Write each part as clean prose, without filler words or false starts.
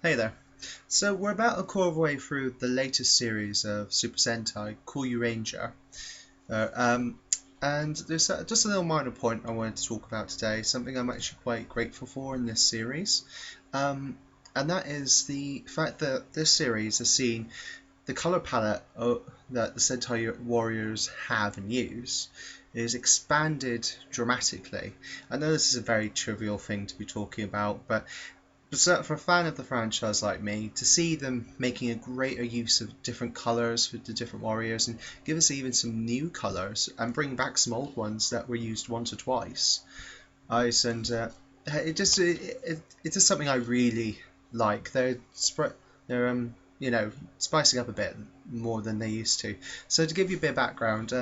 Hey there. So we're about a quarter of the way through the latest series of Super Sentai, Kyoryuger. Uh, um, and there's just a little minor point I wanted to talk about today, something I'm actually quite grateful for in this series. Um, and that is the fact that this series has seen the color palette that the Sentai warriors have and use is expanded dramatically. I know this is a very trivial thing to be talking about, but for a fan of the franchise like me, to see them making a greater use of different colours with the different warriors and give us even some new colours and bring back some old ones that were used once or twice, and it's just something I really like. They're spicing up a bit more than they used to. So to give you a bit of background,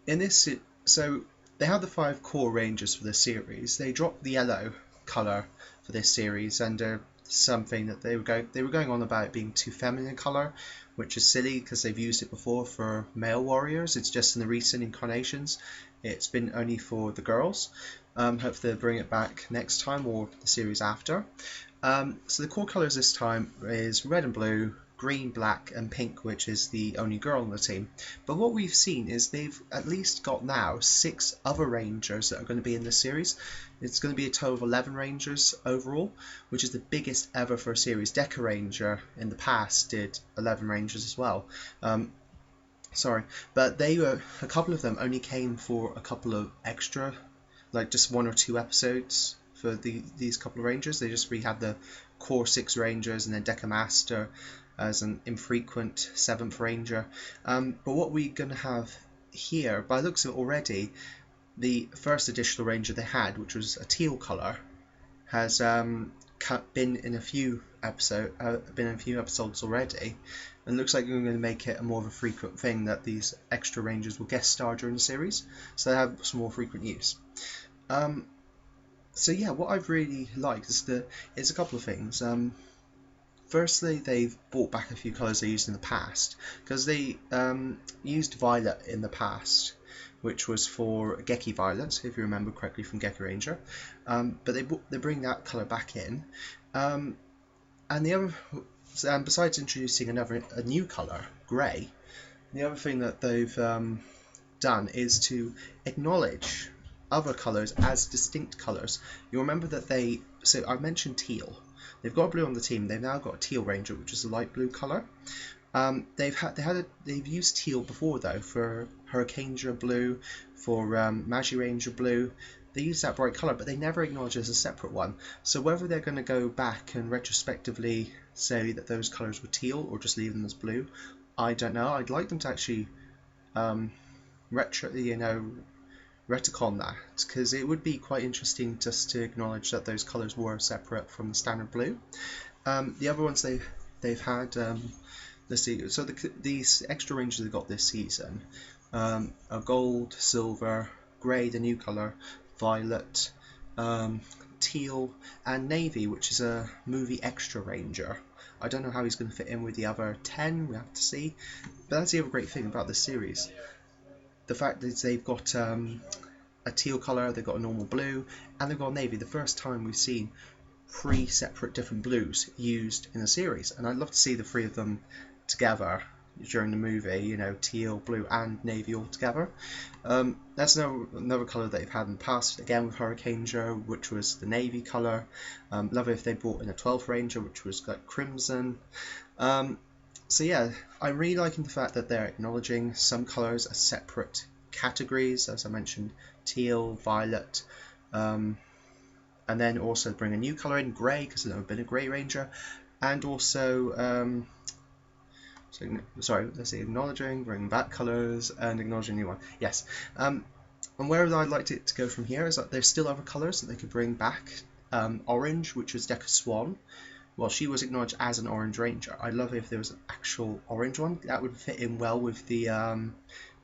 in this so they have the five core rangers for the series. They dropped the yellow color for this series under something that they were going on about it being too feminine color, which is silly because they've used it before for male warriors. It's just in the recent incarnations it's been only for the girls. Hopefully they'll bring it back next time or the series after. So the core colors this time is red and blue, green, black, and pink, which is the only girl on the team. But what we've seen is they've at least got now 6 other Rangers that are going to be in this series. It's going to be a total of 11 Rangers overall, which is the biggest ever for a series. Deca Ranger in the past did 11 Rangers as well. Sorry, but a couple of them only came for a couple of extra, like just 1 or 2 episodes for these couple of Rangers. They just had the core 6 Rangers and then Deca Master as an infrequent 7th Ranger. But what we're going to have here, by the looks of it already, the first additional Ranger they had, which was a teal colour, has been in a few episodes already, and looks like we're going to make it a more of a frequent thing that these extra Rangers will guest star during the series, so they have some more frequent use. So yeah, what I've really liked is a couple of things. Firstly, they've brought back a few colours they used in the past, because they used violet in the past, which was for Geki Violet, if you remember correctly from Geki Ranger. But they bring that colour back in, and the other, besides introducing a new colour, grey, the other thing that they've done is to acknowledge other colours as distinct colours. You'll remember that so I mentioned teal. They've got blue on the team. They've now got a teal ranger, which is a light blue colour. They've used teal before though for Hurricaneger blue, for Magi Ranger blue. They use that bright colour, but they never acknowledge it as a separate one. So whether they're going to go back and retrospectively say that those colours were teal or just leave them as blue, I don't know. I'd like them to actually retcon that, because it would be quite interesting just to acknowledge that those colours were separate from the standard blue. The other ones they've had, let's see. So these extra rangers they got this season are gold, silver, grey, the new colour, violet, teal, and navy, which is a movie extra ranger. I don't know how he's going to fit in with the other 10. We have to see. But that's the other great thing about this series. The fact that they've got a teal colour, they've got a normal blue, and they've got a navy. The first time we've seen 3 separate different blues used in a series, and I'd love to see the 3 of them together during the movie, teal, blue and navy all together. That's another colour that they've had in the past, again with Hurricaneger, which was the navy colour. Love it if they brought in a 12th Ranger, which was like crimson. So yeah, I'm really liking the fact that they're acknowledging some colours as separate categories, as I mentioned, teal, violet, and then also bring a new colour in, grey, because there's never been a grey ranger, and also let's see, acknowledging, bringing back colours, and acknowledging a new one. Yes, and where I'd like it to go from here is that there's still other colours that they could bring back. Orange, which was Deca Swan. Well, she was acknowledged as an orange ranger. I'd love it if there was an actual orange one. That would fit in well with the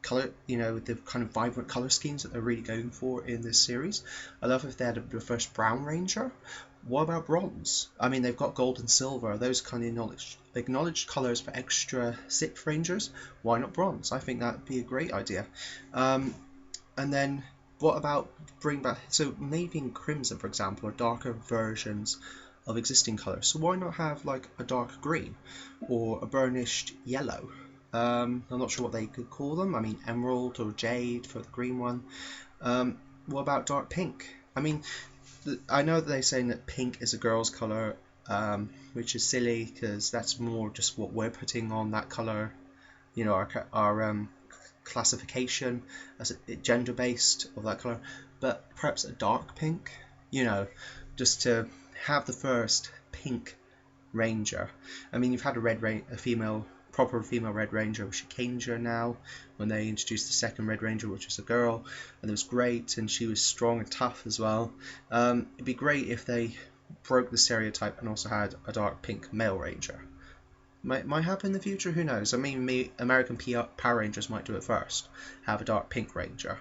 colour, with the kind of vibrant colour schemes that they're really going for in this series. I love if they had the first brown ranger. What about bronze? I mean, they've got gold and silver, those kind of acknowledged colours for extra 6th rangers. Why not bronze? I think that would be a great idea. And then what about bring back, so navy and crimson, for example, are darker versions of existing colours. So why not have like a dark green or a burnished yellow? I'm not sure what they could call them. I mean, emerald or jade for the green one. What about dark pink? I mean, I know that they're saying that pink is a girl's colour, which is silly because that's more just what we're putting on that colour. You know, our classification as gender based of that colour. But perhaps a dark pink. You know, just to have the first pink ranger. I mean, you've had a proper female Red Ranger with Shikanger now, when they introduced the second Red Ranger, which was a girl, and it was great, and she was strong and tough as well. It'd be great if they broke the stereotype and also had a dark pink male Ranger. Might happen in the future, who knows? I mean, American Power Rangers might do it first, have a dark pink Ranger.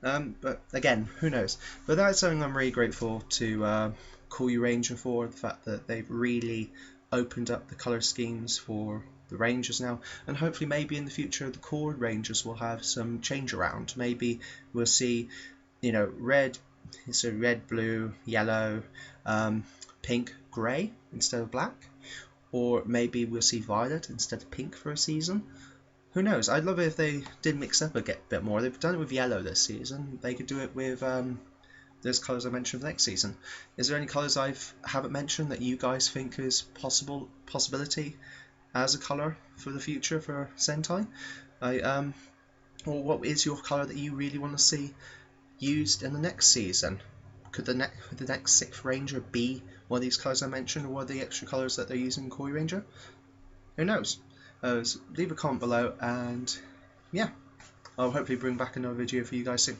But again, who knows? But that's something I'm really grateful to Kyoryuger for, the fact that they've really opened up the colour schemes for the Rangers now, and hopefully maybe in the future the core Rangers will have some change around. Maybe we'll see, you know, red, so red, blue, yellow, pink, grey instead of black, or maybe we'll see violet instead of pink for a season. Who knows? I'd love it if they did mix up a bit more. They've done it with yellow this season. They could do it with those colours I mentioned for next season. Is there any colours I haven't mentioned that you guys think is possibility as a colour for the future for Sentai? Or what is your colour that you really want to see used in the next season? Could the next sixth Ranger be one of these colours I mentioned, or one of the extra colours that they're using in Kyoryuger? Who knows? So leave a comment below, and yeah, I'll hopefully bring back another video for you guys soon.